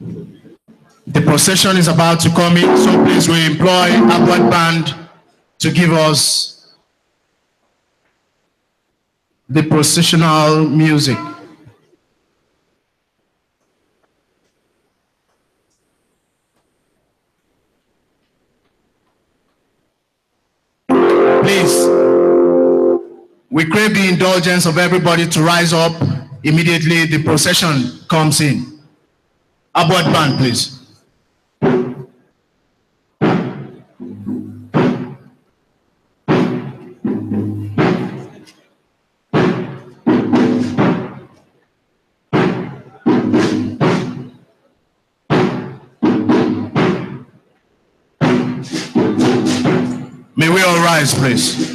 The procession is about to come in, so please we employ Abwad Band to give us the processional music. Please, we crave the indulgence of everybody to rise up immediately the procession comes in. Abwad Band, please. May we all rise, please.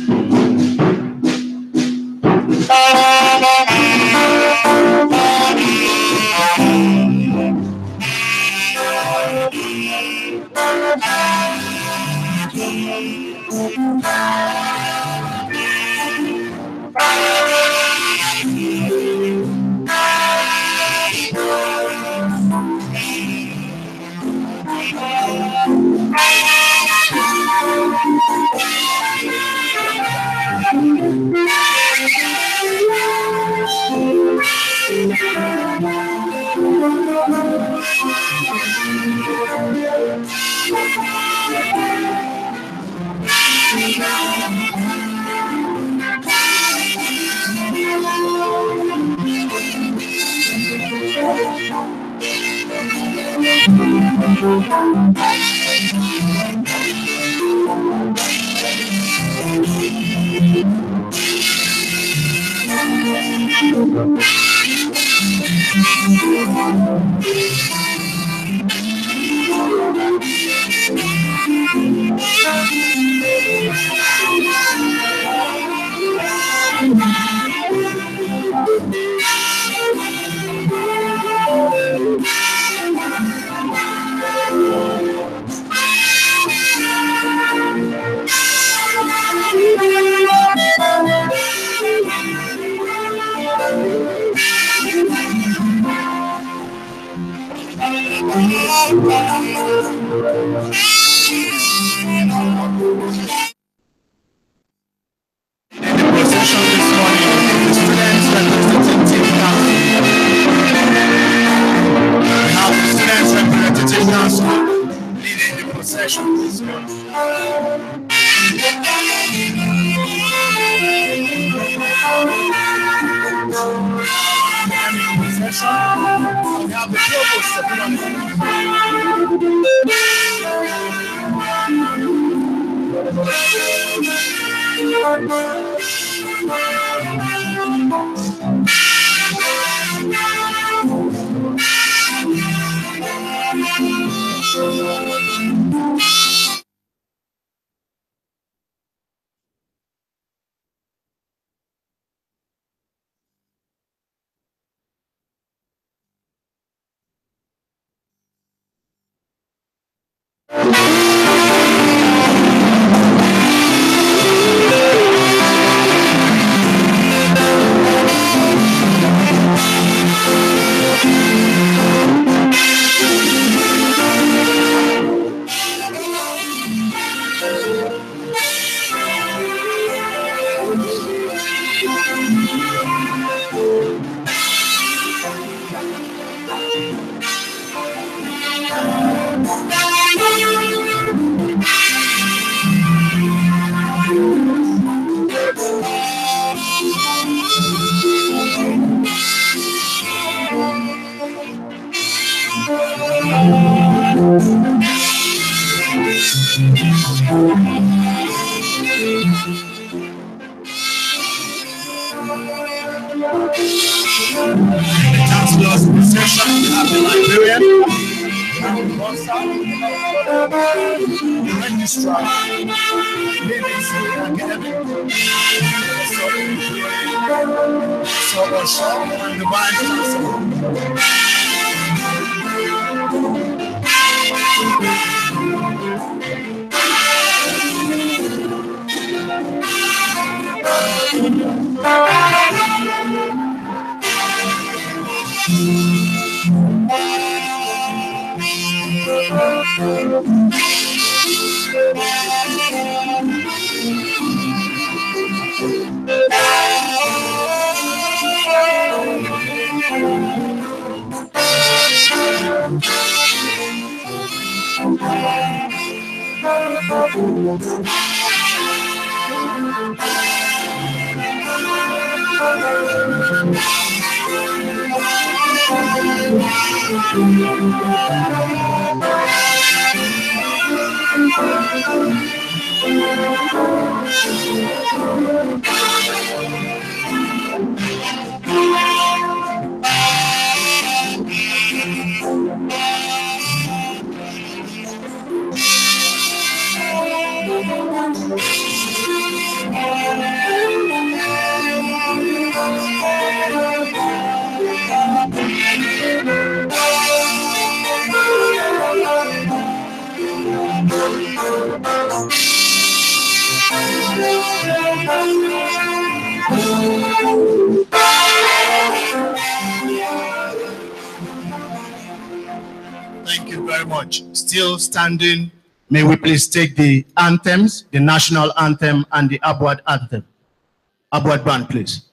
Chancellor's procession, we have the Librarian, we have the Provost, the Registrar, ladies in the academic, and the Vice Chancellor. Thank you very much. Still standing, may we please take the anthems, the national anthem and the Abwad anthem. Abwad band, please.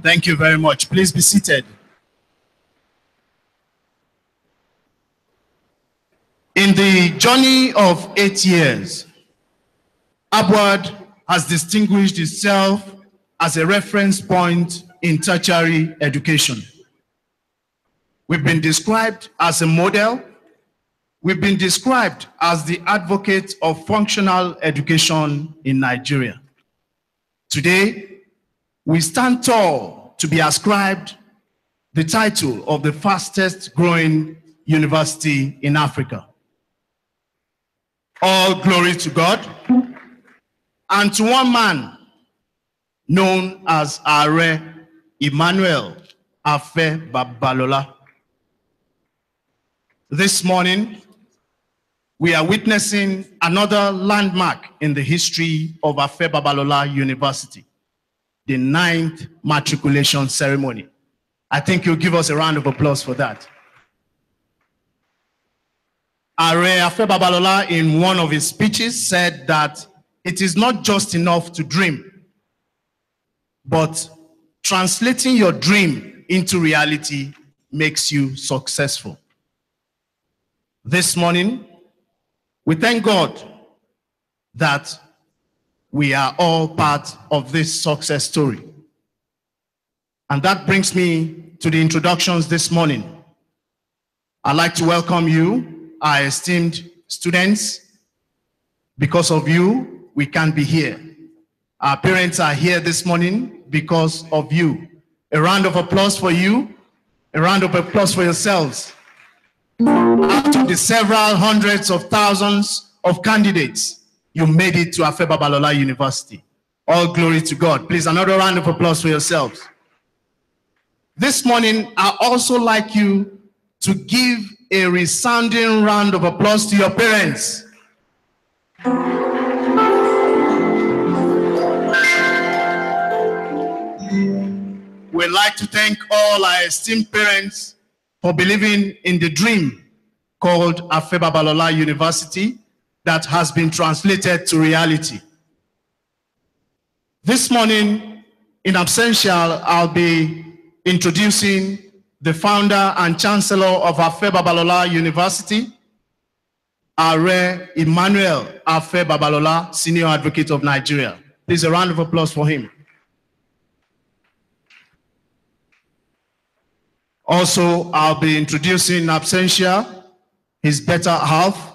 Thank you very much. Please be seated. In the journey of 8 years, Abwad has distinguished itself as a reference point in tertiary education. We've been described as a model. We've been described as the advocate of functional education in Nigeria. Today, we stand tall to be ascribed the title of the fastest growing university in Africa. All glory to God and to one man known as Afe Emmanuel Afe Babalola. This morning, we are witnessing another landmark in the history of Afe Babalola University, the 9th matriculation ceremony. I think you'll give us a round of applause for that. Afe Babalola, in one of his speeches, said that it is not just enough to dream, but translating your dream into reality makes you successful. This morning, we thank God that we are all part of this success story. And that brings me to the introductions this morning. I'd like to welcome you, our esteemed students. Because of you, we can't be here. Our parents are here this morning because of you. A round of applause for you. A round of applause for yourselves. Out of the several hundreds of thousands of candidates, you made it to Afe Babalola University. All glory to God. Please, another round of applause for yourselves. This morning, I also like you to give a resounding round of applause to your parents. We'd like to thank all our esteemed parents for believing in the dream called Afe Babalola University that has been translated to reality. This morning, in absentia, I'll be introducing the founder and chancellor of Afe Babalola University, Are Emmanuel Afe Babalola, Senior Advocate of Nigeria. Please, a round of applause for him. Also, I'll be introducing in absentia his better half,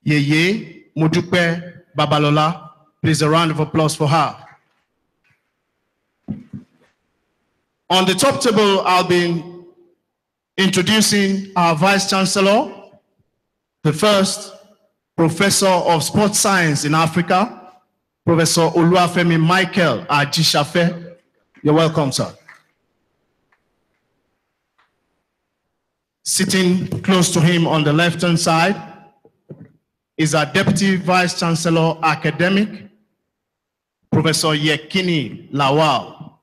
Yeye Modupe Babalola. Please, a round of applause for her. On the top table, I'll be introducing our Vice Chancellor, the first Professor of Sports Science in Africa, Professor Oluwafemi Michael Ajishafe. You're welcome, sir. Sitting close to him on the left-hand side is our Deputy Vice Chancellor Academic, Professor Yekini Lawal.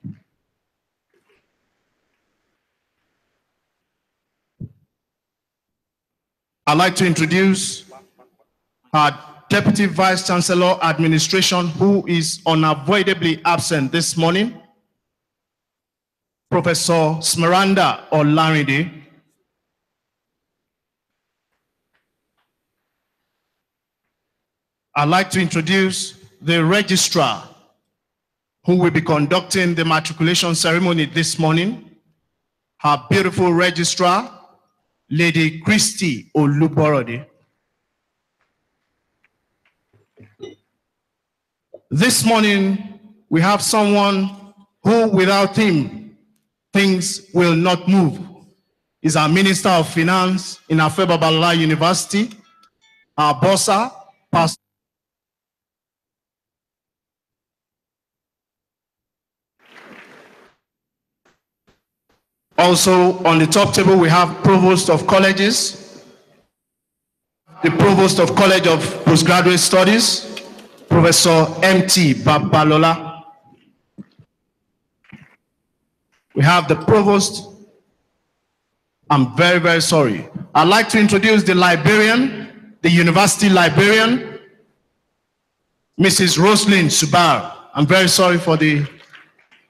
I'd like to introduce our Deputy Vice Chancellor Administration, who is unavoidably absent this morning, Professor Smeranda Olarinde. I'd like to introduce the registrar who will be conducting the matriculation ceremony this morning, our beautiful registrar, Lady Christy Oluborode. This morning, we have someone who, without him, things will not move. He's our Minister of Finance in Afe Babalola University, our bossa, Pastor. Also, on the top table, we have Provost of Colleges, the Provost of College of Postgraduate Studies, Professor M.T. Babalola. We have the Provost. I'm very, very sorry. I'd like to introduce the Librarian, the University Librarian, Mrs. Roslyn Subar. I'm very sorry for the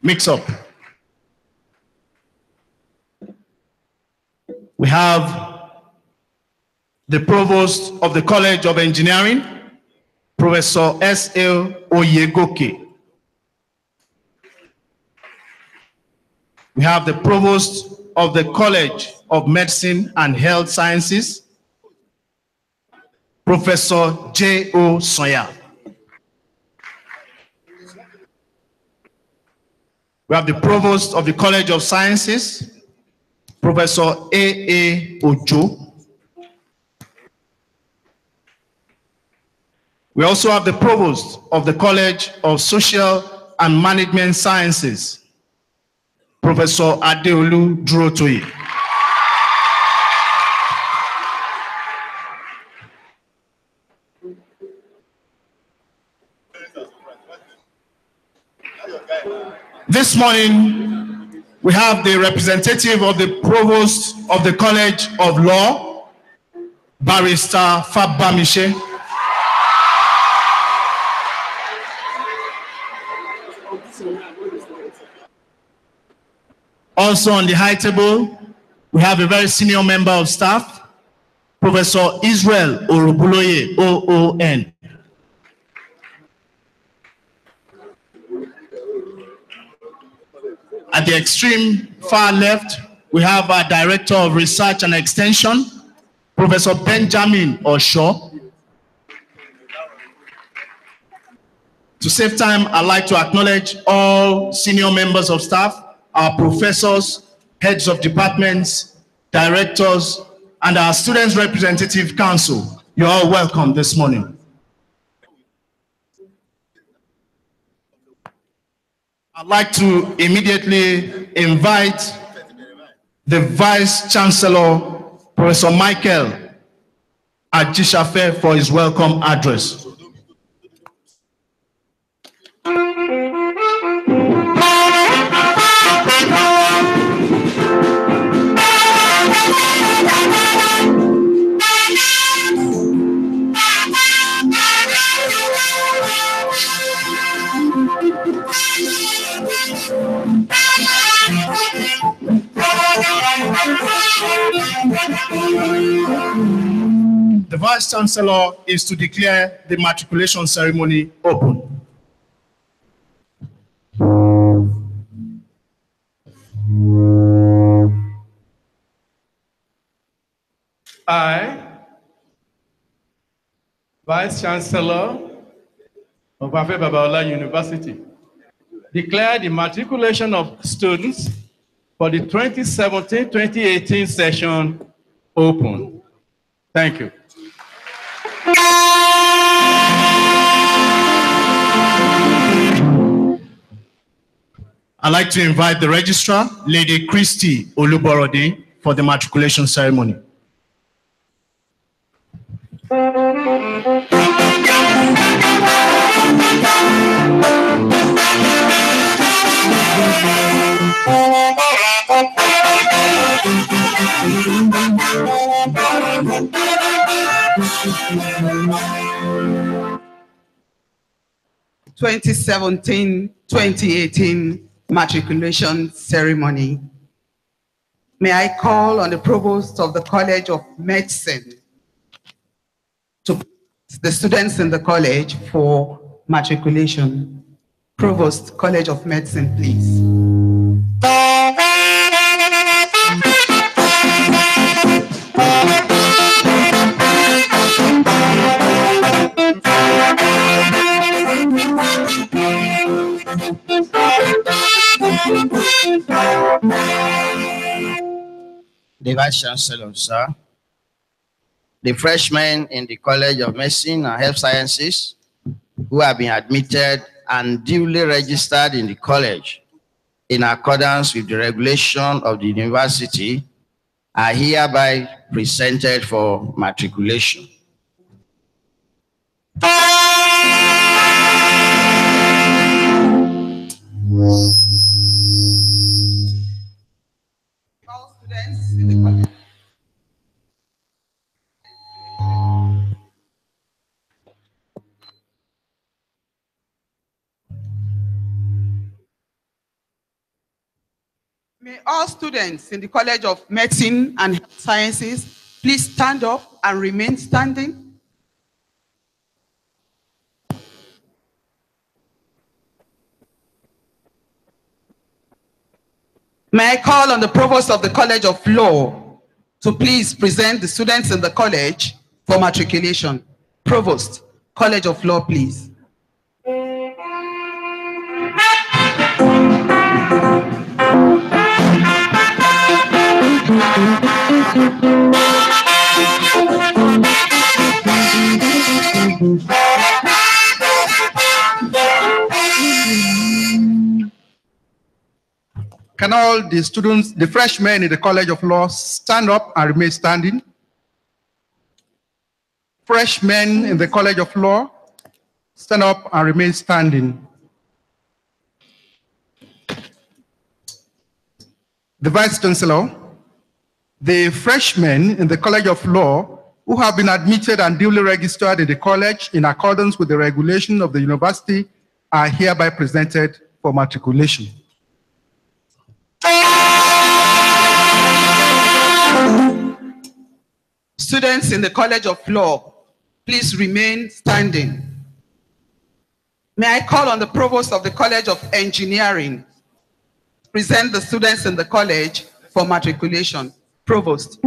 mix-up. We have the Provost of the College of Engineering, Professor S.L. Oyegoke. We have the Provost of the College of Medicine and Health Sciences, Professor J.O. Soya. We have the Provost of the College of Sciences, Professor A.A. Ojo. We also have the Provost of the College of Social and Management Sciences, Professor Adeolu Durotoye. This morning, we have the representative of the Provost of the College of Law, Barrister Afe Babalola. Also on the high table, we have a very senior member of staff, Professor Israel Orubuloye, OON. At the extreme far left, we have our Director of Research and Extension, Professor Benjamin Osho. To save time, I'd like to acknowledge all senior members of staff, our professors, heads of departments, directors, and our Students' Representative Council. You're all welcome this morning. I'd like to immediately invite the Vice Chancellor, Professor Michael Ajishafe, for his welcome address. The Vice Chancellor is to declare the matriculation ceremony open. I, Vice Chancellor of Afe Babalola University, declare the matriculation of students for the 2017-2018 session open. Thank you. I'd like to invite the Registrar, Lady Christy Oluborode, for the matriculation ceremony. (2017-2018) matriculation ceremony. May I call on the Provost of the College of Medicine to the students in the college for matriculation. Provost, College of Medicine, please. The Vice Chancellor, sir, the freshmen in the College of Medicine and Health Sciences who have been admitted and duly registered in the college in accordance with the regulation of the university are hereby presented for matriculation. All students in the college. May all students in the College of Medicine and Health Sciences please stand up and remain standing. May I call on the Provost of the College of Law to please present the students in the college for matriculation. Provost, College of Law, please. Can all the students, the freshmen in the College of Law, stand up and remain standing? Freshmen in the College of Law, stand up and remain standing. the Vice Chancellor, the freshmen in the College of Law who have been admitted and duly registered in the college in accordance with the regulation of the university are hereby presented for matriculation. Students in the College of Law, please remain standing. May I call on the Provost of the College of Engineering to present the students in the college for matriculation. Provost.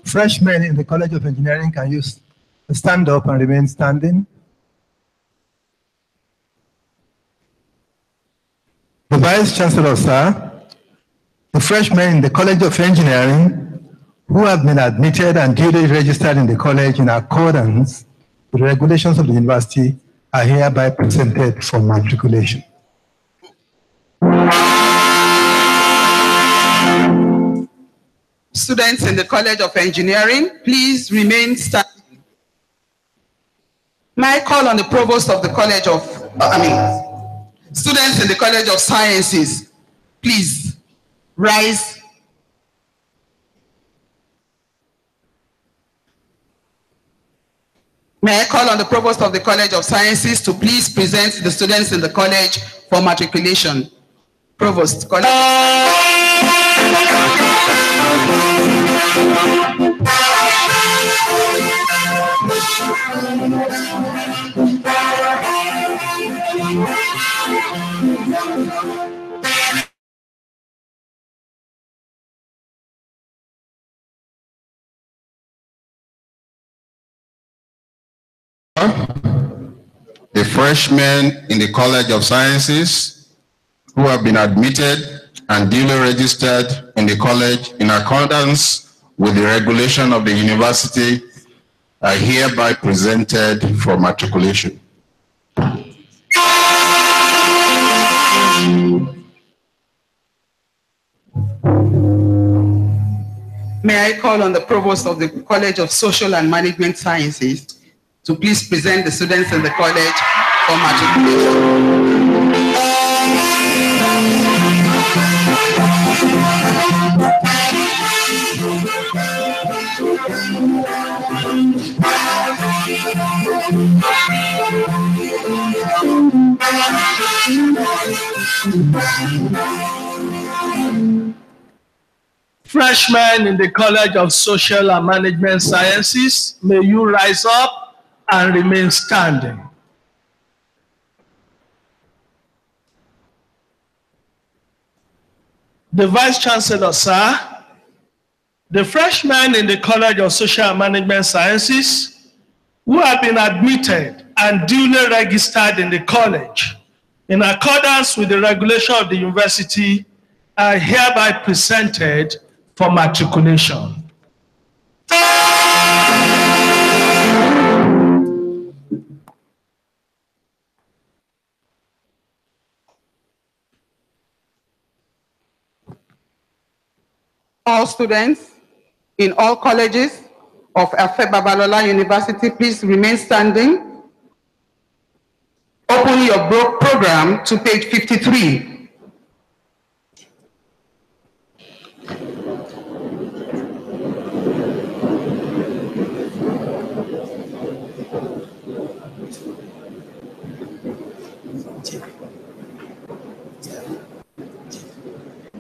Freshmen in the College of Engineering, can you stand up and remain standing? The Vice Chancellor, sir, the freshmen in the College of Engineering who have been admitted and duly registered in the college in accordance with the regulations of the university are hereby presented for matriculation. Students in the College of Engineering, please remain standing. May I call on the Provost of the College of, students in the College of Sciences, please rise. May I call on the Provost of the College of Sciences to please present the students in the college for matriculation. Provost, College. The freshmen in the College of Sciences who have been admitted and duly registered in the college in accordance with the regulation of the university are hereby presented for matriculation. May I call on the Provost of the College of Social and Management Sciences to please present the students in the college for matriculation. Freshmen in the College of Social and Management Sciences, may you rise up and remain standing. The Vice Chancellor, sir, the freshmen in the College of Social and Management Sciences who have been admitted and duly registered in the college in accordance with the regulation of the university are hereby presented for matriculation. All students in all colleges of Afe Babalola University, please remain standing. Open your program to page 53.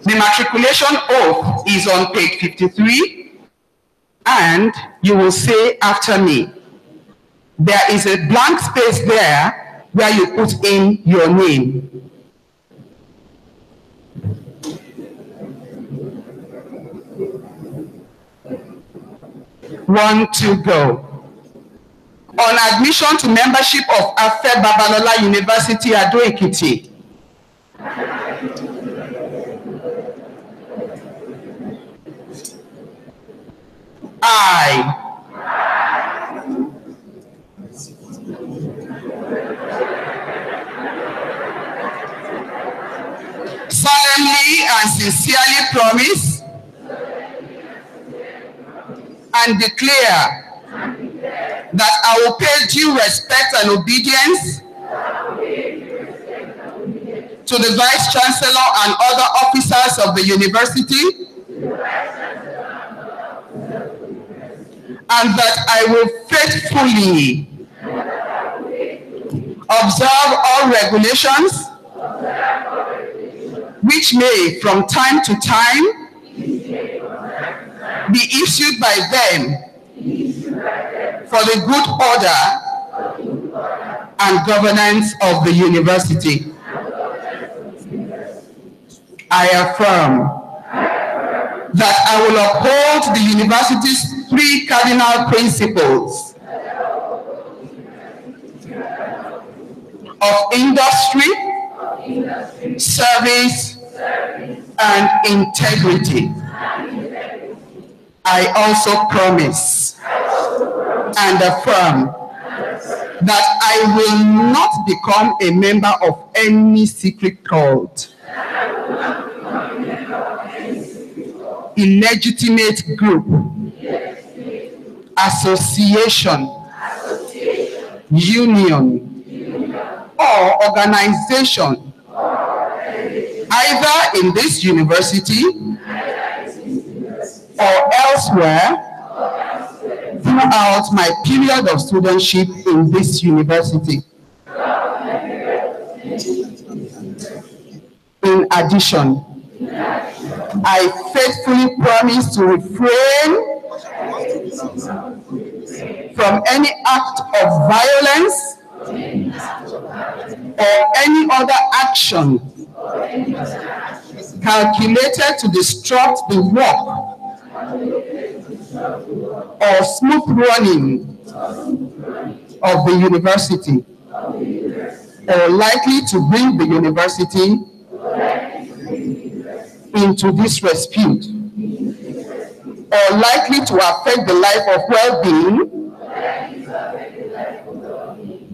The matriculation oath is on page 53, and you will say after me. There is a blank space there where you put in your name. One, two, go. On admission to membership of Afe Babalola University, Ado-Ekiti, I solemnly and sincerely promise and declare that I will pay due respect and obedience to the Vice Chancellor and other officers of the university, and that I will faithfully observe all regulations which may from time to time be issued by them for the good order and governance of the university. I affirm that I will uphold the university's 3 cardinal principles of industry, service, and integrity. I also promise and affirm that I will not become a member of any secret cult, illegitimate group, association, union, or organization, either in this university or elsewhere throughout my period of studentship in this university. In addition, I faithfully promise to refrain from any act of violence or any other action calculated to disrupt the work or smooth running of the university, or likely to bring the university into disrepute, or likely to affect the life of well-being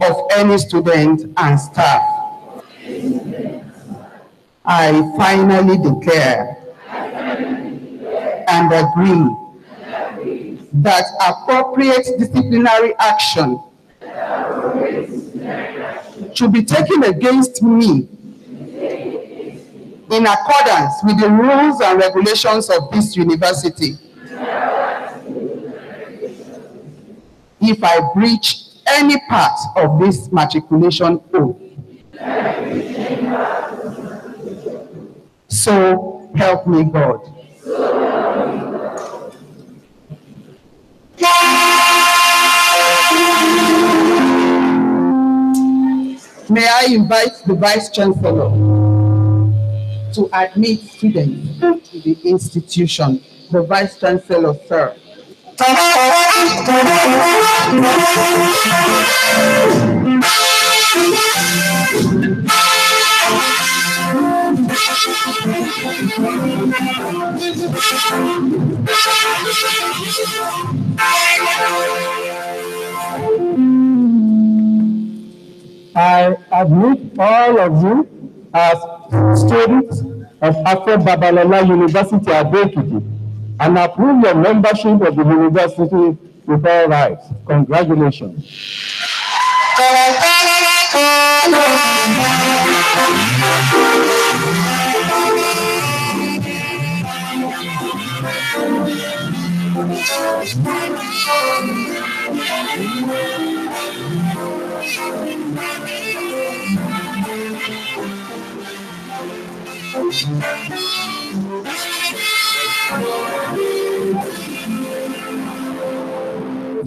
of any student and staff. I finally declare and agree that appropriate disciplinary action should be taken against me in accordance with the rules and regulations of this university if I breach any part of this matriculation oath. So help me God. May I invite the Vice Chancellor to admit students to the institution. The Vice Chancellor, sir. I admit all of you as students of Afe Babalola University at Ekiti and approve your membership of the university with all rights. Congratulations.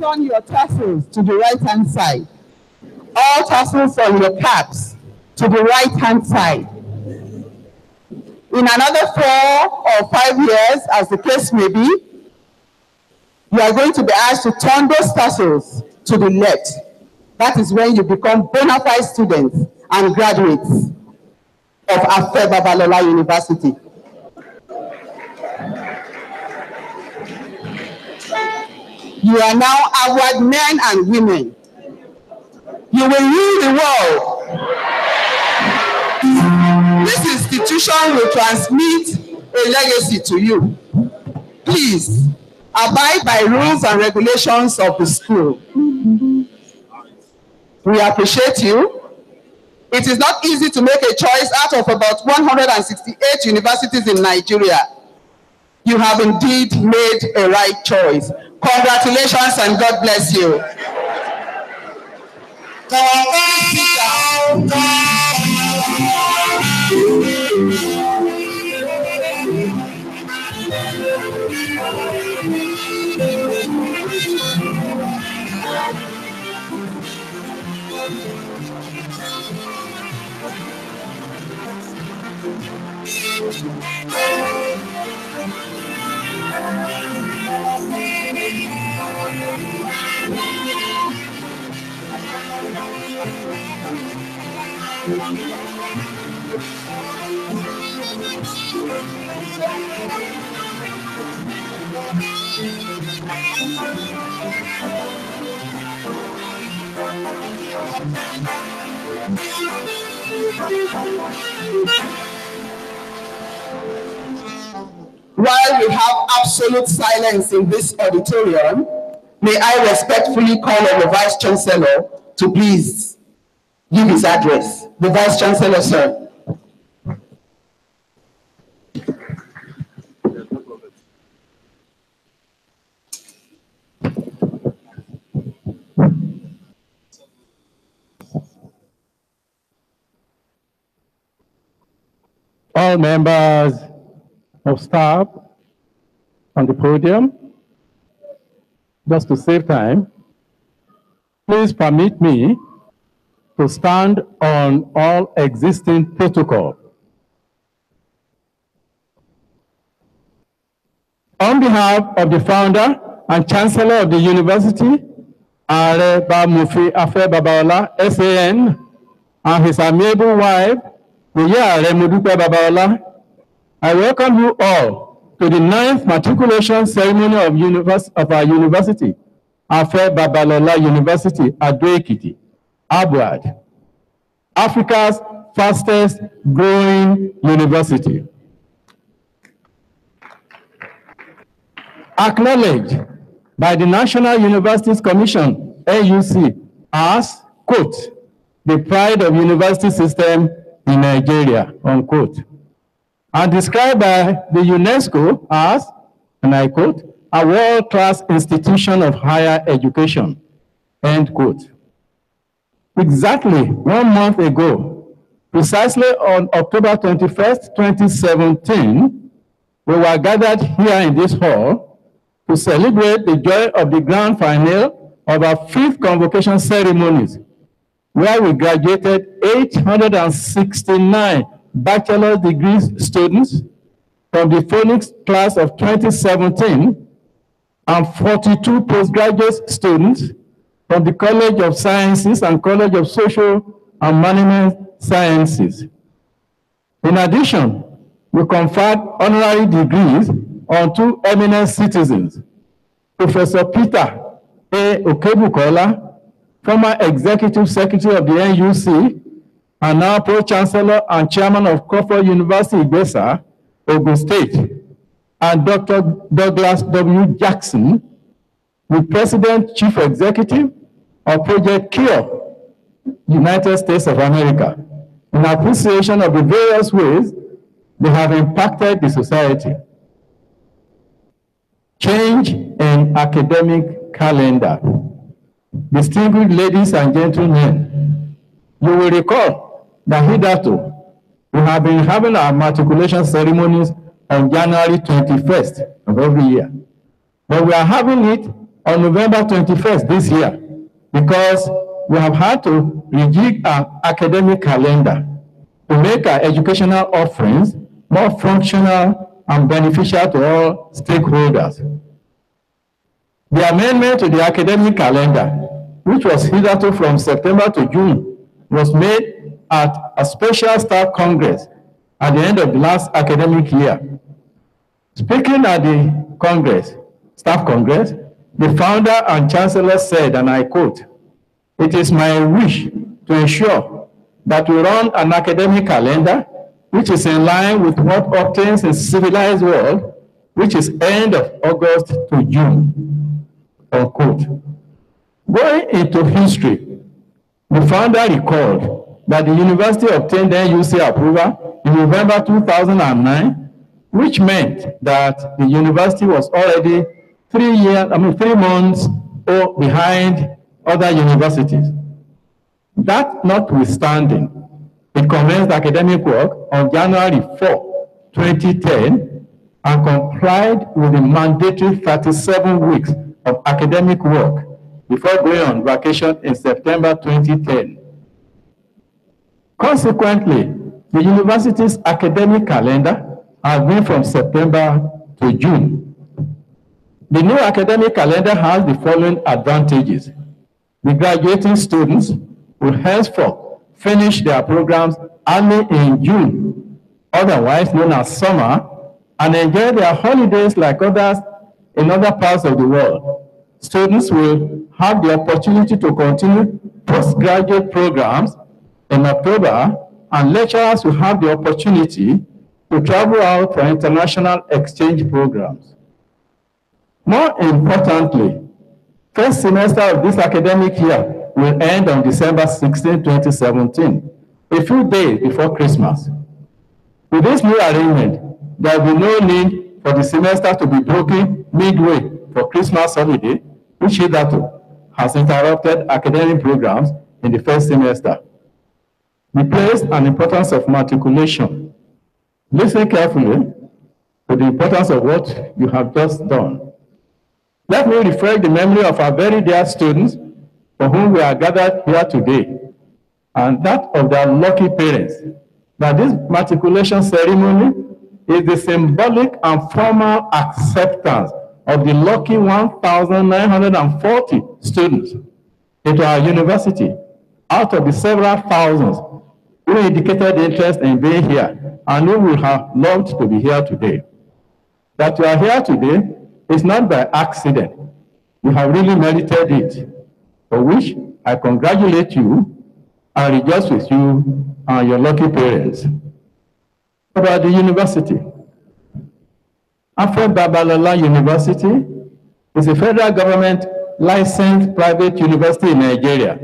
Turn your tassels to the right-hand side. All tassels on your caps to the right-hand side. In another 4 or 5 years, as the case may be, you are going to be asked to turn those tassels to the left. That is when you become bona fide students and graduates of Afe Babalola University. You are now award men and women. You will rule the world. This institution institution will transmit a legacy to you. Please abide by rules and regulations of the school. We appreciate you. It is not easy to make a choice out of about 168 universities in Nigeria. You have indeed made a right choice. Congratulations and God bless you. While we have absolute silence in this auditorium, may I respectfully call on the Vice Chancellor to please give his address. The Vice Chancellor, sir. All members of staff on the podium, just to save time, please permit me to stand on all existing protocol. On behalf of the founder and chancellor of the university, Afe Babalola, SAN, and his amiable wife, I welcome you all to the 9th matriculation ceremony of our university, Afe Babalola University, Ado-Ekiti, Abuad, Africa's fastest growing university. Acknowledged by the National Universities Commission, NUC, as, quote, the pride of university system in Nigeria, unquote, and described by the UNESCO as, and I quote, a world-class institution of higher education, end quote. Exactly 1 month ago, precisely on October 21st, 2017, we were gathered here in this hall to celebrate the joy of the grand finale of our 5th convocation ceremonies, where we graduated 869 bachelor's degree students from the Phoenix class of 2017 and 42 postgraduate students from the College of Sciences and College of Social and Management Sciences. In addition, we conferred honorary degrees on 2 eminent citizens, Professor Peter A. Okebukola, former Executive Secretary of the NUC, and now Pro-Chancellor and Chairman of Crawford University, Igbesa, Ogun State, and Dr. Douglas W. Jackson, the President Chief Executive of Project Cure, United States of America, in appreciation of the various ways they have impacted the society. Change in academic calendar. Distinguished ladies and gentlemen, you will recall that hitherto we have been having our matriculation ceremonies on January 21st of every year. But we are having it on November 21st this year because we have had to rejig our academic calendar to make our educational offerings more functional and beneficial to all stakeholders. The amendment to the academic calendar, which was hitherto from September to June, was made at a special staff congress at the end of the last academic year. Speaking at the congress, staff congress, the founder and chancellor said, and I quote, "It is my wish to ensure that we run an academic calendar which is in line with what obtains in civilized world, which is end of August to June, unquote. Going into history, the founder recalled that the university obtained NUC approval in November 2009, which meant that the university was already 3 months behind other universities. That notwithstanding, it commenced academic work on January 4, 2010, and complied with the mandatory 37 weeks of academic work before going on vacation in September 2010. Consequently, the university's academic calendar has been from September to June. The new academic calendar has the following advantages. The graduating students will henceforth finish their programs only in June, otherwise known as summer, and enjoy their holidays like others in other parts of the world. Students will have the opportunity to continue postgraduate programs in October, and lecturers will have the opportunity to travel out for international exchange programs. More importantly, first semester of this academic year will end on December 16, 2017, a few days before Christmas. With this new arrangement, there will be no need for the semester to be broken midway for Christmas holiday, which hitherto has interrupted academic programs in the first semester. The place and importance of matriculation. Listen carefully to the importance of what you have just done. Let me refresh the memory of our very dear students for whom we are gathered here today, and that of their lucky parents, that this matriculation ceremony is the symbolic and formal acceptance of the lucky 1,940 students into our university out of the several thousands who indicated interest in being here and who would have loved to be here today. That you are here today is not by accident. You have really merited it, for which I congratulate you and rejoice with you and your lucky parents. About the university. Afe Babalola University is a federal government licensed private university in Nigeria.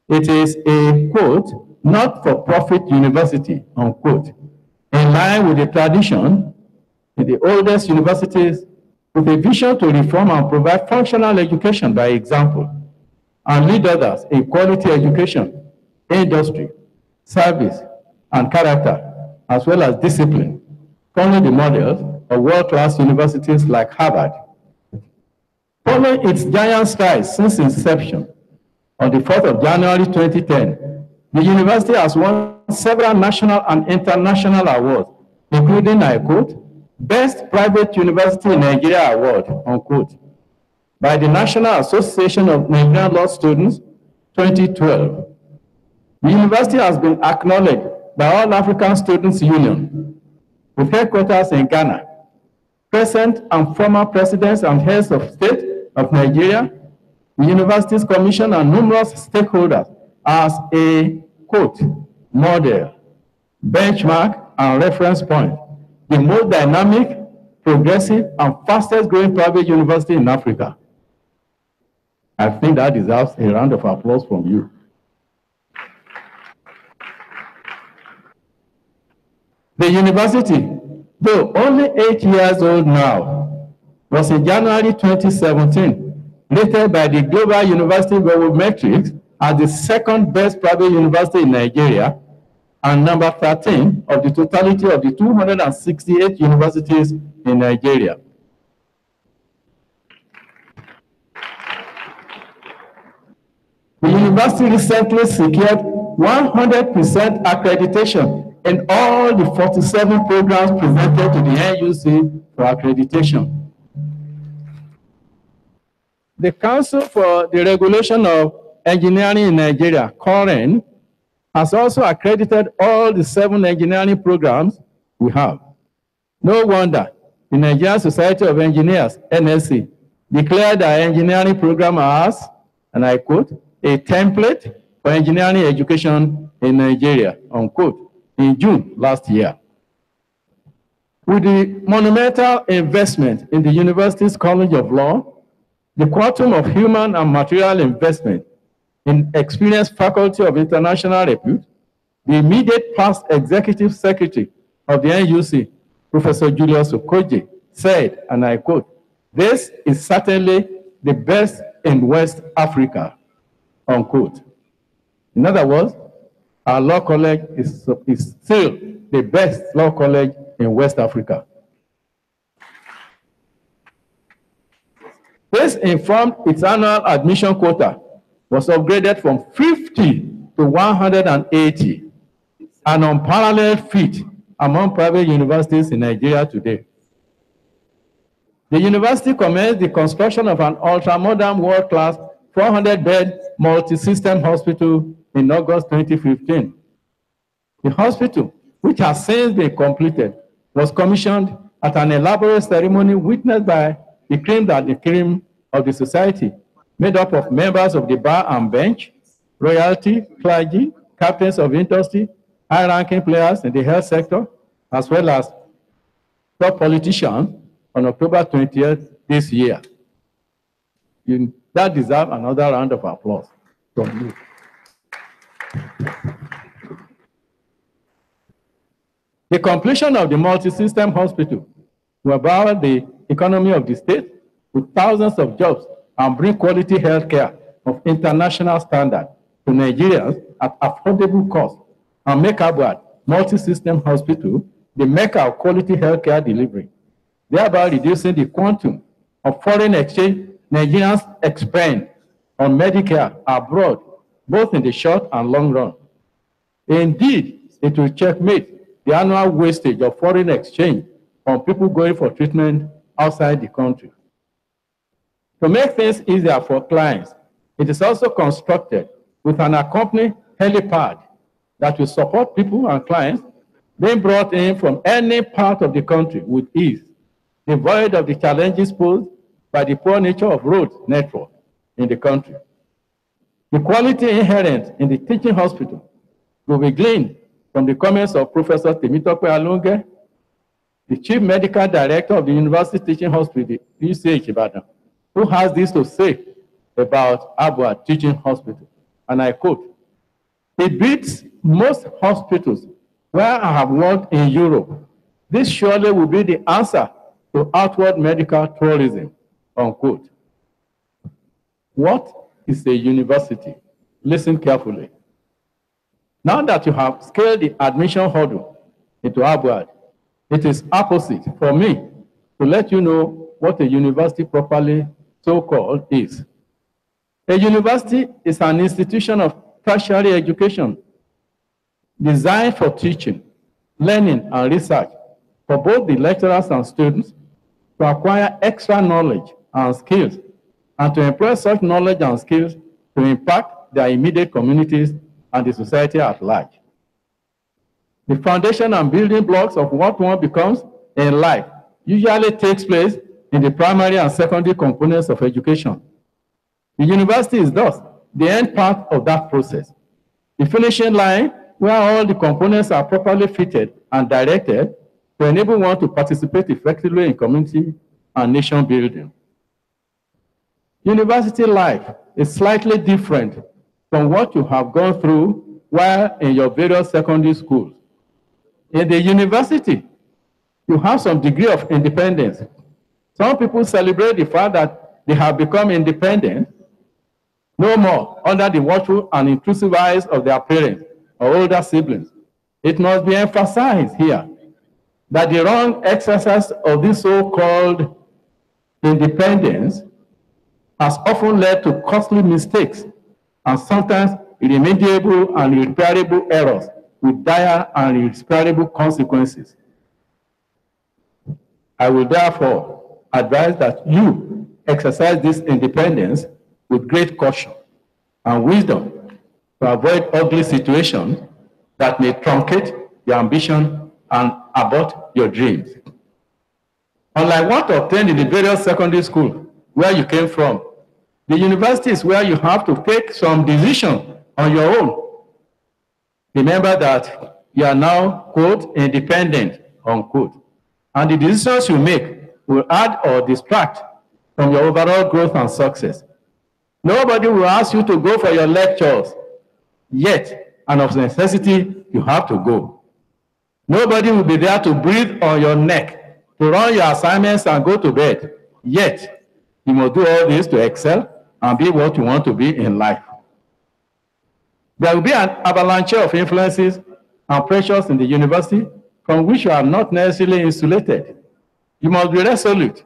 It is a, quote, not-for-profit university, unquote, in line with the tradition in the oldest universities, with a vision to reform and provide functional education by example, and lead others in quality education, industry, service, and character, as well as discipline, following the models of world-class universities like Harvard. Following its giant strides since inception, on the 4th of January 2010, the university has won several national and international awards, including, I quote, Best Private University in Nigeria Award, unquote, by the National Association of Nigerian Law Students, 2012. The university has been acknowledged by All African Students Union, with headquarters in Ghana. Present and former presidents and heads of state of Nigeria, the university's commission, and numerous stakeholders as a, quote, model, benchmark, and reference point, the most dynamic, progressive, and fastest growing private university in Africa. I think that deserves a round of applause from you. The university, though only 8 years old now, was in January 2017 rated by the Global University Barometrics as the second best private university in Nigeria and number 13 of the totality of the 268 universities in Nigeria. The university recently secured 100% accreditation in all the 47 programs presented to the NUC for accreditation. The Council for the Regulation of Engineering in Nigeria, COREN, has also accredited all the 7 engineering programs we have. No wonder the Nigerian Society of Engineers, NSC, declared our engineering program as, and I quote, a template for engineering education in Nigeria, unquote, in June last year. With the monumental investment in the University's College of Law, the quantum of human and material investment in experienced faculty of international repute, the immediate past executive secretary of the NUC, Professor Julius Okoje, said, and I quote, "This is certainly the best in West Africa," unquote. In other words, our law college is still the best law college in West Africa. This informed its annual admission quota was upgraded from 50 to 180, an unparalleled feat among private universities in Nigeria today. The university commenced the construction of an ultra-modern world-class 400-bed multi-system hospital in August 2015. The hospital, which has since been completed, was commissioned at an elaborate ceremony witnessed by the cream de la cream of the society, made up of members of the bar and bench, royalty, clergy, captains of industry, high-ranking players in the health sector, as well as top politicians on October 20th this year. That deserves another round of applause from you. The completion of the multi-system hospital will empower the economy of the state with thousands of jobs and bring quality health care of international standard to Nigerians at affordable cost and make Abuad multi-system hospital the mecca of quality health care delivery, thereby reducing the quantum of foreign exchange Nigerians expend on Medicare abroad, both in the short and long run. Indeed, it will checkmate the annual wastage of foreign exchange on people going for treatment outside the country. To make things easier for clients, it is also constructed with an accompanying helipad that will support people and clients being brought in from any part of the country with ease, devoid of the challenges posed by the poor nature of road network in the country. The quality inherent in the teaching hospital will be gleaned from the comments of Professor Temitope Alunge, the Chief Medical Director of the University Teaching Hospital, UCH Ibadan, who has this to say about Abuad Teaching Hospital. And I quote, "It beats most hospitals where I have worked in Europe. This surely will be the answer to outward medical tourism," unquote. What is a university? Listen carefully. Now that you have scaled the admission hurdle into Abuad, it is opposite for me to let you know what a university properly so-called is. A university is an institution of tertiary education designed for teaching, learning, and research for both the lecturers and students to acquire extra knowledge and skills and to employ such knowledge and skills to impact their immediate communities and the society at large. The foundation and building blocks of what one becomes in life usually takes place in the primary and secondary components of education. The university is thus the end part of that process, the finishing line where all the components are properly fitted and directed to enable one to participate effectively in community and nation building. University life is slightly different from what you have gone through while in your various secondary schools. In the university, you have some degree of independence. Some people celebrate the fact that they have become independent, no more under the watchful and intrusive eyes of their parents or older siblings. It must be emphasized here that the wrong exercise of this so-called independence has often led to costly mistakes and sometimes irremediable and irreparable errors with dire and irreparable consequences. I will therefore advise that you exercise this independence with great caution and wisdom to avoid ugly situations that may truncate your ambition and abort your dreams. Unlike what obtained in the various secondary schools where you came from, the university is where you have to take some decision on your own. Remember that you are now, quote, independent, unquote. And the decisions you make will add or distract from your overall growth and success. Nobody will ask you to go for your lectures, yet, and of necessity, you have to go. Nobody will be there to breathe on your neck, to run your assignments and go to bed, yet, you must do all this to excel and be what you want to be in life. There will be an avalanche of influences and pressures in the university from which you are not necessarily insulated. You must be resolute,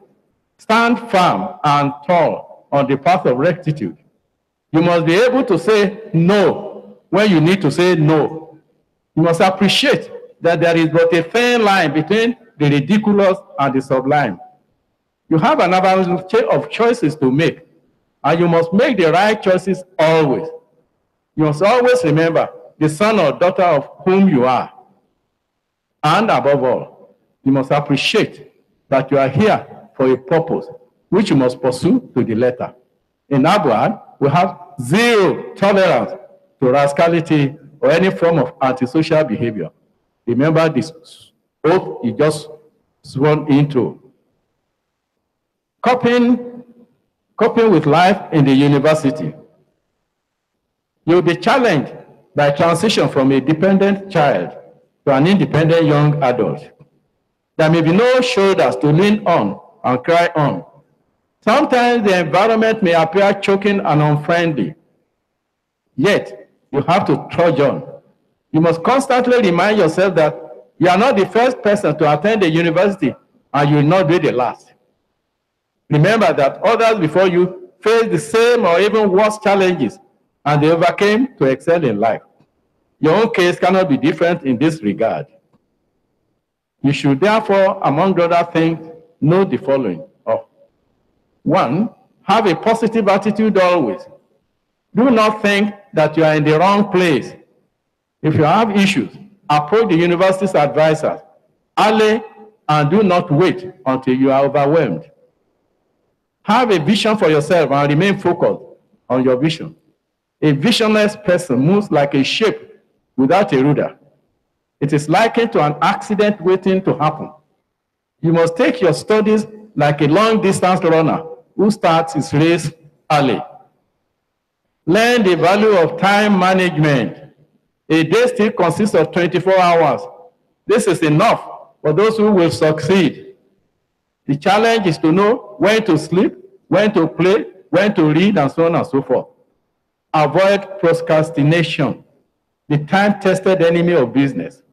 stand firm and tall on the path of rectitude. You must be able to say no when you need to say no. You must appreciate that there is but a thin line between the ridiculous and the sublime. You have an avalanche of choices to make, and you must make the right choices always. You must always remember the son or daughter of whom you are. And above all, you must appreciate that you are here for a purpose, which you must pursue to the letter. In other words, we have zero tolerance to rascality or any form of antisocial behavior. Remember this oath you just sworn into. Coping with life in the university. You'll be challenged by transition from a dependent child to an independent young adult. There may be no shoulders to lean on and cry on. Sometimes the environment may appear choking and unfriendly. Yet, you have to trudge on. You must constantly remind yourself that you are not the first person to attend the university and you will not be the last. Remember that others before you faced the same or even worse challenges and they overcame to excel in life. Your own case cannot be different in this regard. You should therefore, among other things, know the following. 1, have a positive attitude always. Do not think that you are in the wrong place. If you have issues, approach the university's advisors early and do not wait until you are overwhelmed. Have a vision for yourself and remain focused on your vision. A visionless person moves like a ship without a rudder. It is likened to an accident waiting to happen. You must take your studies like a long-distance runner who starts his race early. Learn the value of time management. A day still consists of 24 hours. This is enough for those who will succeed. The challenge is to know when to sleep, when to play, when to read, and so on and so forth. Avoid procrastination, the time-tested enemy of business.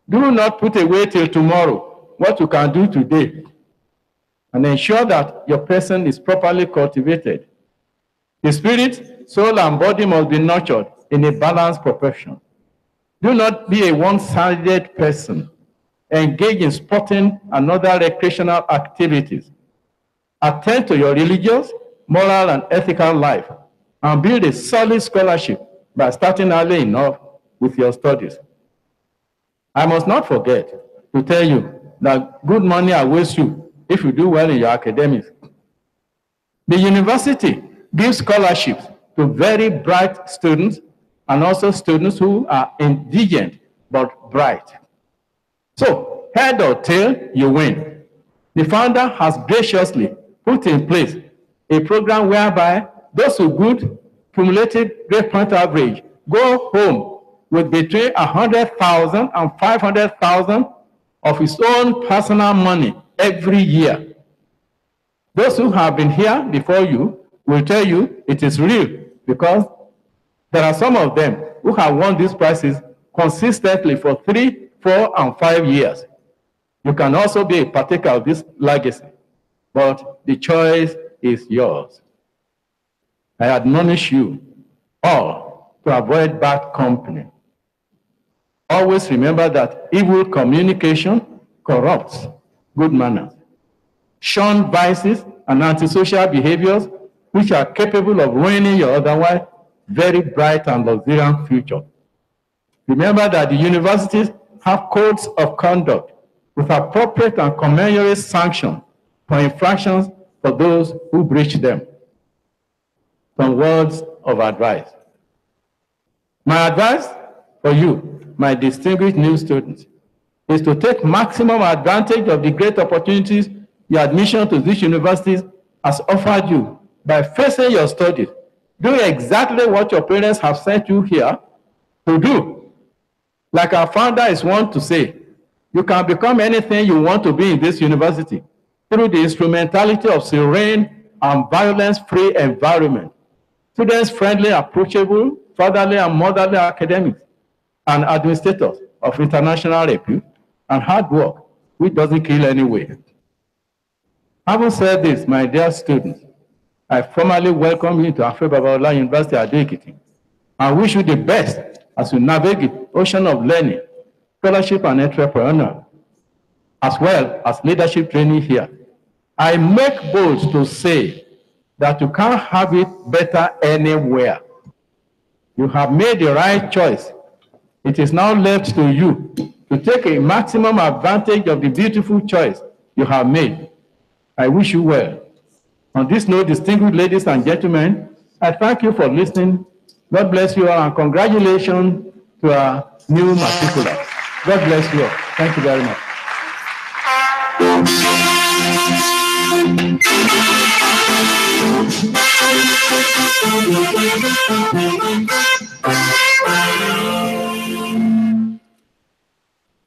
Do not put away till tomorrow what you can do today, and ensure that your person is properly cultivated. The spirit, soul, and body must be nurtured in a balanced proportion. Do not be a one-sided person. Engage in sporting and other recreational activities. Attend to your religious, moral, and ethical life, and build a solid scholarship by starting early enough with your studies. I must not forget to tell you that good money awaits you if you do well in your academics. The university gives scholarships to very bright students and also students who are indigent but bright. So, head or tail, you win. The founder has graciously put in place a program whereby those who good cumulative grade point average go home with between 100,000 and 500,000 of his own personal money every year. Those who have been here before you will tell you it is real, because there are some of them who have won these prizes consistently for 3, 4, and 5 years. You can also be a partaker of this legacy, but the choice is yours. I admonish you all to avoid bad company. Always remember that evil communication corrupts good manners. Shun vices and antisocial behaviors which are capable of ruining your otherwise very bright and luxuriant future. Remember that the universities have codes of conduct with appropriate and commensurate sanction for infractions for those who breach them. Some words of advice. My advice for you my distinguished new students, is to take maximum advantage of the great opportunities your admission to these universities has offered you by facing your studies. Do exactly what your parents have sent you here to do. Like our founder is one to say, you can become anything you want to be in this university through the instrumentality of serene and violence-free environment, students-friendly, approachable, fatherly and motherly academics, and administrators of international repute, and hard work, which doesn't kill anyway. Having said this, my dear students, I formally welcome you to Afe Babalola University at Ekiti, and wish you the best as you navigate the ocean of learning, scholarship, and entrepreneur, as well as leadership training here. I make bold to say that you can't have it better anywhere. You have made the right choice. It is now left to you to take a maximum advantage of the beautiful choice you have made. I wish you well. On this note, distinguished ladies and gentlemen, I thank you for listening. God bless you all, and congratulations to our new matriculants. God bless you all. Thank you very much.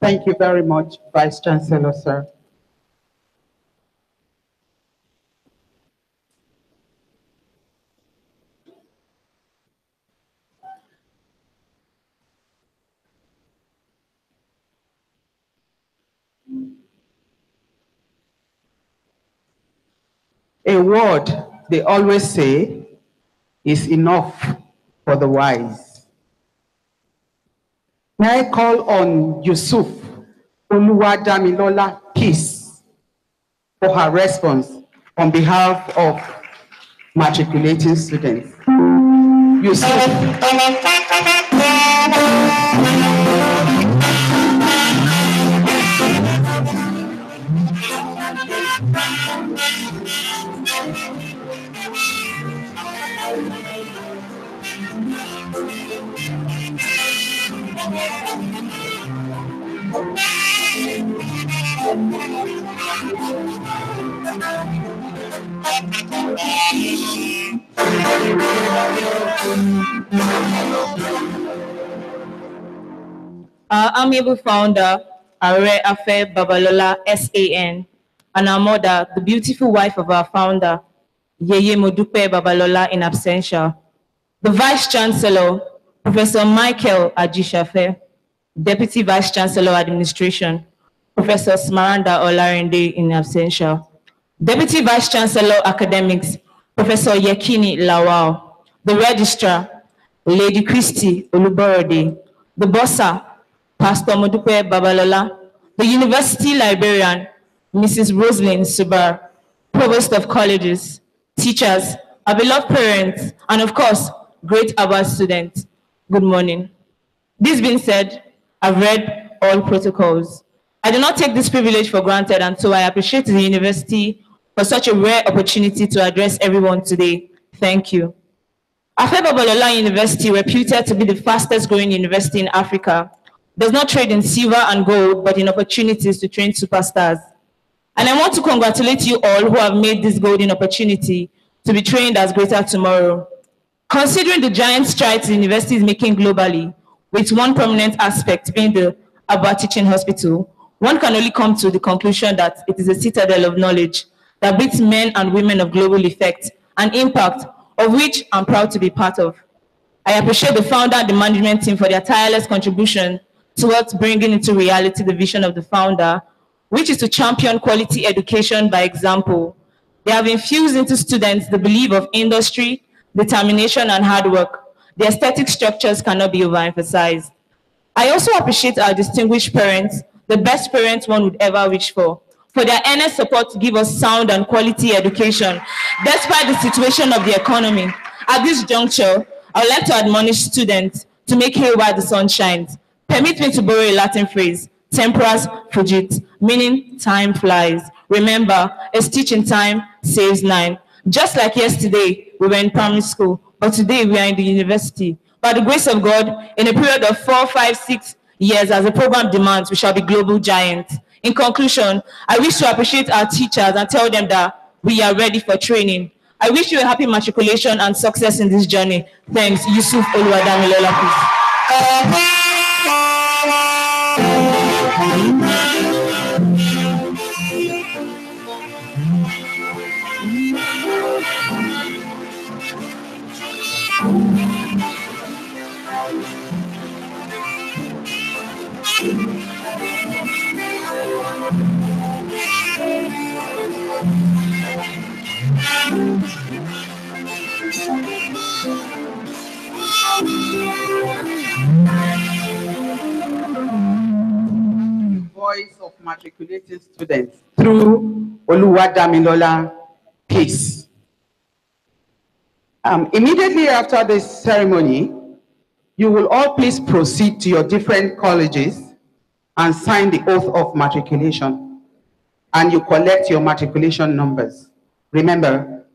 Thank you very much, Vice Chancellor, sir. A word they always say is enough for the wise. May I call on Yusuf Oluwadamilola Peace for her response on behalf of matriculating students. Yusuf. Our amiable founder, Afe Babalola, SAN, and our mother, the beautiful wife of our founder, Yeye Modupe Babalola in absentia, the Vice Chancellor, Professor Michael Ajishafe, Deputy Vice Chancellor Administration, Professor Smaranda Olarinde in absentia, Deputy Vice Chancellor Academics, Professor Yekini Lawal, the Registrar, Lady Christy Oluborode, the Bossa, Pastor Modupe Babalola, the University Librarian, Mrs. Roslyn Subar, Provost of Colleges, teachers, our beloved parents, and of course, great Abba students. Good morning. This being said, I've read all protocols. I do not take this privilege for granted, and so I appreciate the university for such a rare opportunity to address everyone today. Thank you. Afe Babalola University, reputed to be the fastest growing university in Africa, does not trade in silver and gold, but in opportunities to train superstars. And I want to congratulate you all who have made this golden opportunity to be trained as greater tomorrow. Considering the giant strides the university is making globally, with one prominent aspect being the Abba Teaching Hospital, one can only come to the conclusion that it is a citadel of knowledge that breeds men and women of global effect and impact, of which I'm proud to be part of. I appreciate the founder and the management team for their tireless contribution towards bringing into reality the vision of the founder, which is to champion quality education by example. They have infused into students the belief of industry, determination, and hard work. The aesthetic structures cannot be overemphasized. I also appreciate our distinguished parents, the best parents one would ever wish for their earnest support to give us sound and quality education, despite the situation of the economy. At this juncture, I would like to admonish students to make hay while the sun shines. Permit me to borrow a Latin phrase, temporas fugit, meaning time flies. Remember, a stitch in time saves 9. Just like yesterday, we were in primary school, but today we are in the university. By the grace of God, in a period of 4, 5, 6 Yes, as the program demands, we shall be global giants. In conclusion, I wish to appreciate our teachers and tell them that we are ready for training. I wish you a happy matriculation and success in this journey. Thanks, Yusuf Oluwadamilola, please. Voice of matriculating students through Oluwadamilola, please. Immediately after this ceremony, you will all please proceed to your different colleges and sign the oath of matriculation, and you collect your matriculation numbers. Remember,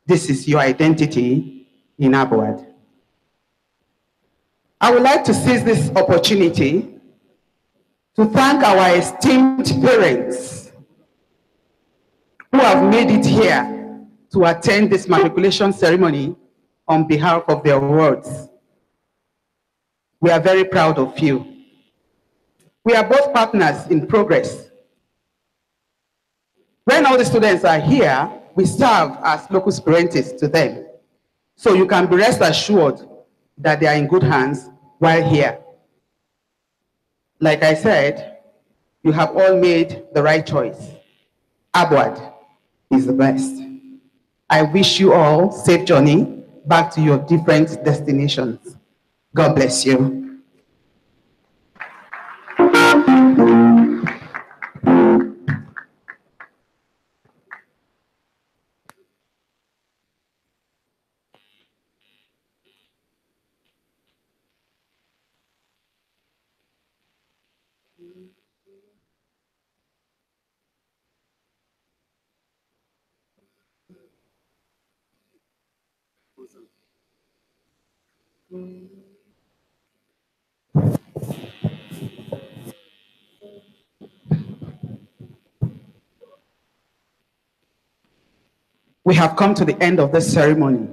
this is your identity in Abuad. I would like to seize this opportunity to thank our esteemed parents who have made it here to attend this matriculation ceremony on behalf of their wards. We are very proud of you. We are both partners in progress. When all the students are here, we serve as locus parentis to them. So you can be rest assured that they are in good hands while here. Like I said, you have all made the right choice. Abuad is the best. I wish you all safe journey back to your different destinations. God bless you. We have come to the end of this ceremony.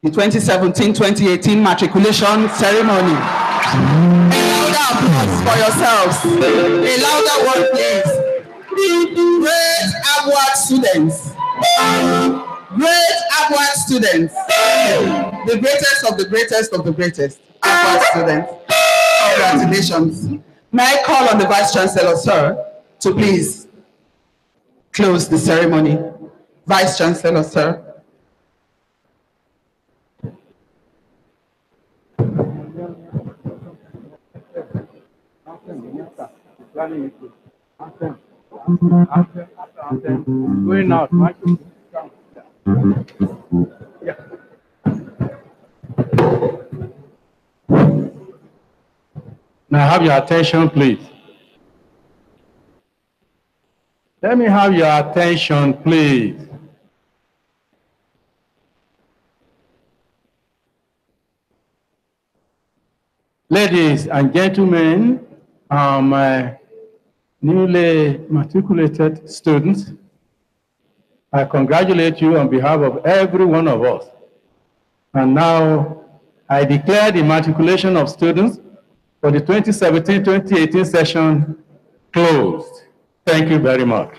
The 2017-2018 matriculation ceremony. A louder applause for yourselves. A louder one, please. Great Abuad students. Great Abuad students. The greatest of the greatest of the greatest Abuad students. Congratulations. May I call on the Vice Chancellor, sir, to please close the ceremony. Vice Chancellor, sir. Going out. Now have your attention, please. Let me have your attention, please. Ladies and gentlemen, my newly matriculated students, I congratulate you on behalf of every one of us. And now I declare the matriculation of students for the 2017-2018 session closed. Thank you very much.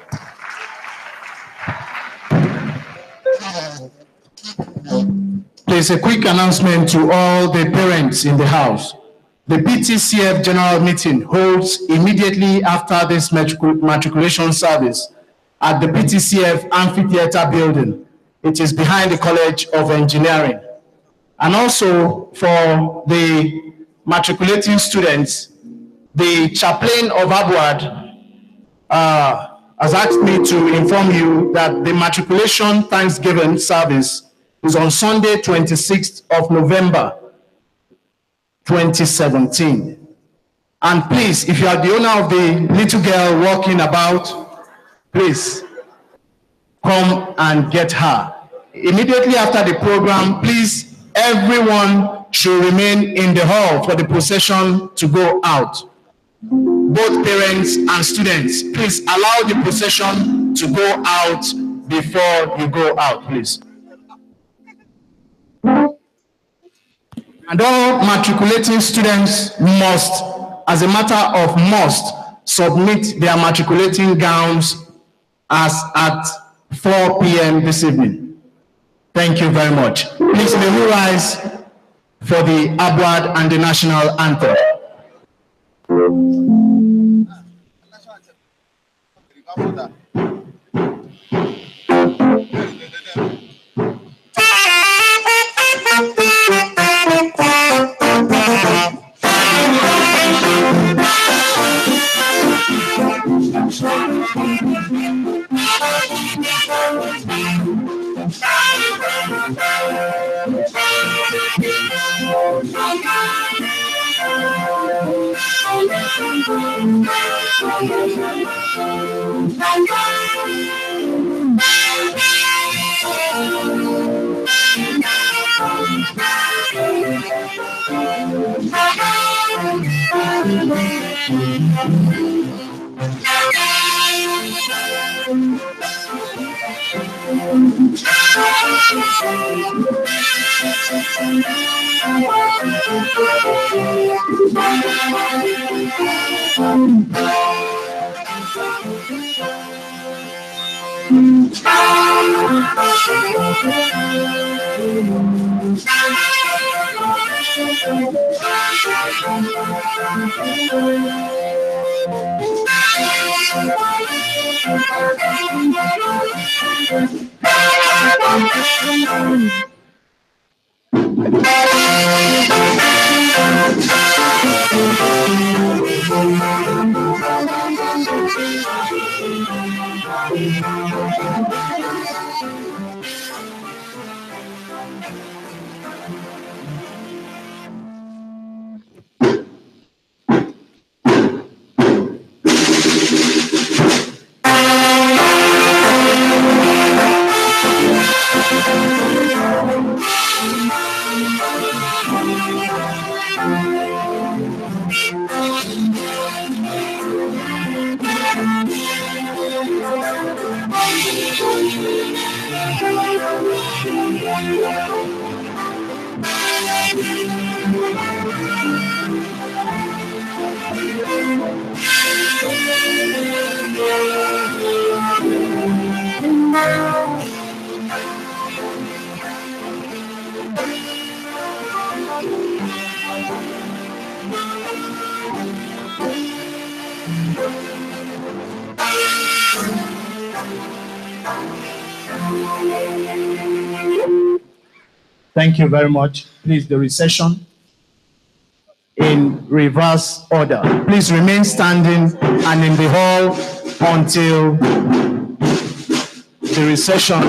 Please, a quick announcement to all the parents in the house. The PTCF General Meeting holds immediately after this matriculation service at the PTCF Amphitheater building. It is behind the College of Engineering. And also for the matriculating students, the chaplain of Abuad has asked me to inform you that the matriculation Thanksgiving service is on Sunday, 26th of November, 2017. And please, if you are the owner of the little girl walking about, please come and get her. Immediately after the program, please, everyone should remain in the hall for the procession to go out. Both parents and students, please allow the procession to go out before you go out, please. And all matriculating students must, as a matter of must, submit their matriculating gowns as at 4 p.m. this evening. Thank you very much. Please may we rise for the Abwad and the national anthem. Thank you very much. Please, the recession in reverse order. Please remain standing and in the hall until the recession.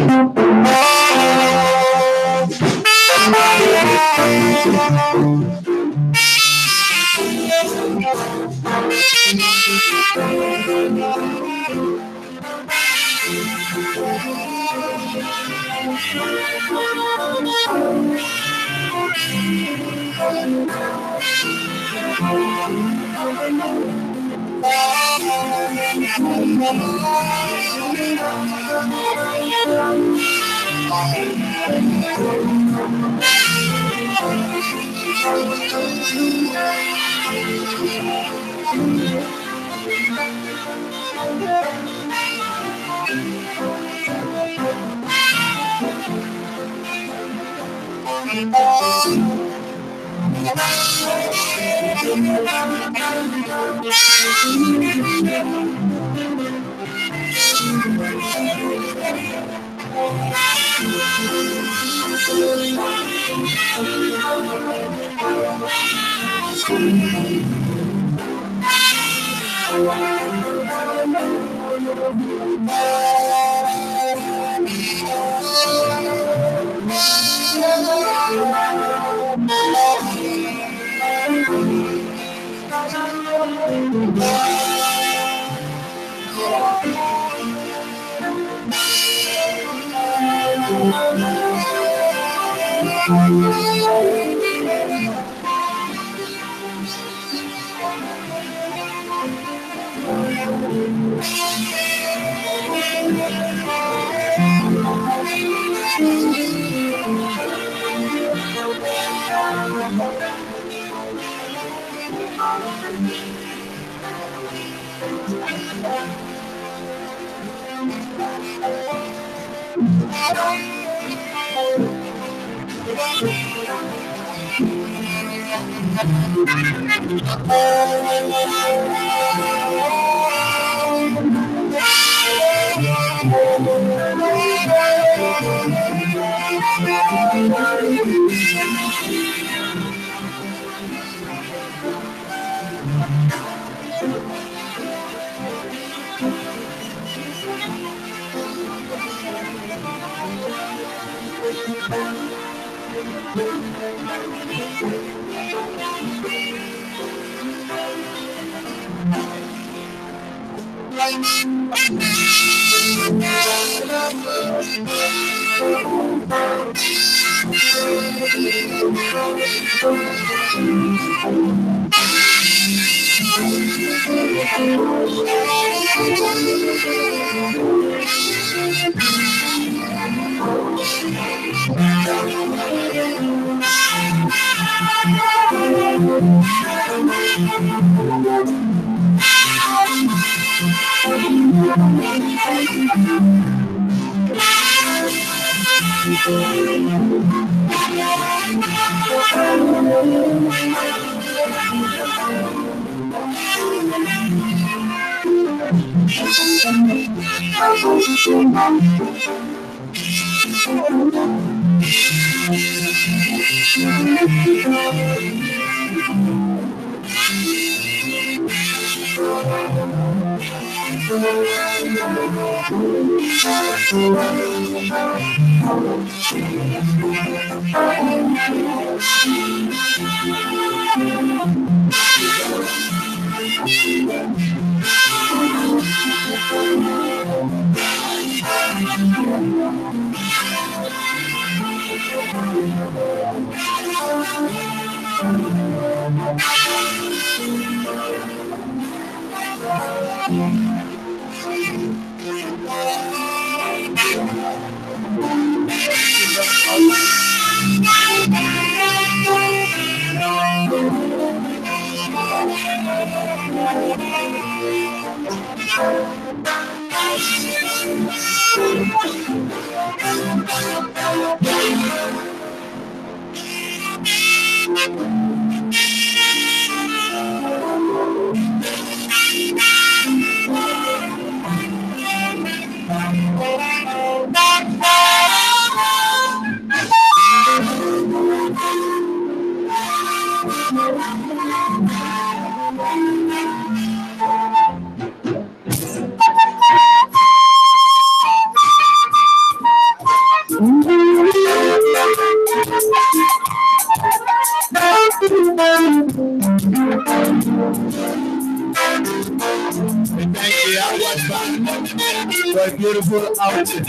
For a beautiful outing.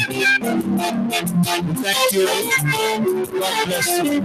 Thank you. God bless you.